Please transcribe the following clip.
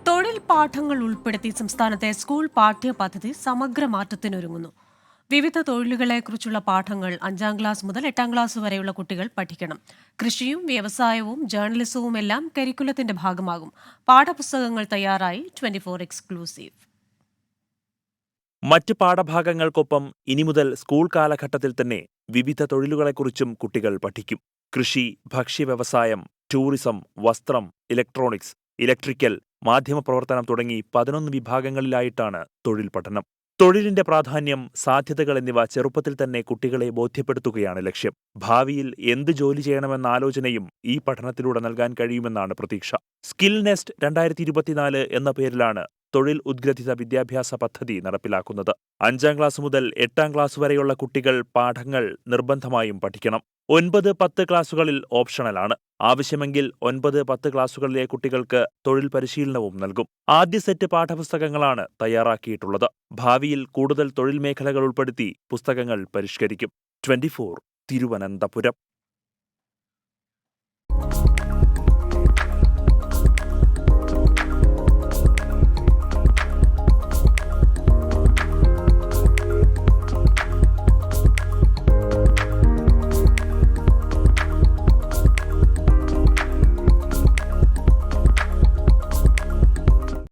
തൊഴിൽ പാഠങ്ങൾ ഉൾപ്പെടുത്തി സംസ്ഥാനത്തെ സ്കൂൾ പാഠ്യപദ്ധതി സമഗ്ര മാറ്റത്തിനൊരുങ്ങുന്നു. വിവിധ തൊഴിലുകളെക്കുറിച്ചുള്ള പാഠങ്ങൾ 5ാം ക്ലാസ് മുതൽ 8ാം ക്ലാസ് വരെയുള്ള കുട്ടികൾ പഠിക്കണം. കൃഷിയും വ്യവസായവും ജേർണലിസവുമെല്ലാം കരിക്കുലത്തിന്റെ ഭാഗമാകും. പാഠപുസ്തകങ്ങൾ തയ്യാറായി 24 എക്സ്ക്ലൂസീവ്. മറ്റ് പാഠഭാഗങ്ങൾക്കൊപ്പം ഇനി മുതൽ സ്കൂൾ കാലഘട്ടത്തിൽ തന്നെ വിവിധ തൊഴിലുകളെക്കുറിച്ചും കുട്ടികൾ പഠിക്കും. കൃഷി, ഭക്ഷ്യവ്യവസായം, ടൂറിസം, വസ്ത്രം, ഇലക്ട്രോണിക്സ്, ഇലക്ട്രിക്കൽ, മാധ്യമപ്രവർത്തനം തുടങ്ങി 11 വിഭാഗങ്ങളിലായിട്ടാണ് തൊഴിൽ പഠനം. തൊഴിലിന്റെ പ്രാധാന്യം, സാധ്യതകൾ എന്നിവ ചെറുപ്പത്തിൽ തന്നെ കുട്ടികളെ ബോധ്യപ്പെടുത്തുകയാണ് ലക്ഷ്യം. ഭാവിയിൽ എന്ത് ജോലി ചെയ്യണമെന്ന ആലോചനയും ഈ പഠനത്തിലൂടെ നൽകാൻ കഴിയുമെന്നാണ് പ്രതീക്ഷ. സ്കിൽ നെസ്റ്റ് 2024 എന്ന പേരിലാണ് തൊഴിൽ ഉദ്ഗ്രഥിത വിദ്യാഭ്യാസ പദ്ധതി നടപ്പിലാക്കുന്നത്. 5ാം ക്ലാസ് മുതൽ 8ാം ക്ലാസ് വരെയുള്ള കുട്ടികൾ പാഠങ്ങൾ നിർബന്ധമായും പഠിക്കണം. 9, 10 ക്ലാസുകളിൽ ഓപ്ഷണലാണ്. ആവശ്യമെങ്കിൽ 9, 10 ക്ലാസുകളിലെ കുട്ടികൾക്ക് തൊഴിൽ പരിശീലനവും നൽകും. ആദ്യ സെറ്റ് പാഠപുസ്തകങ്ങളാണ് തയ്യാറാക്കിയിട്ടുള്ളത്. ഭാവിയിൽ കൂടുതൽ തൊഴിൽ മേഖലകൾ ഉൾപ്പെടുത്തി പുസ്തകങ്ങൾ പരിഷ്കരിക്കും. 24 തിരുവനന്തപുരം.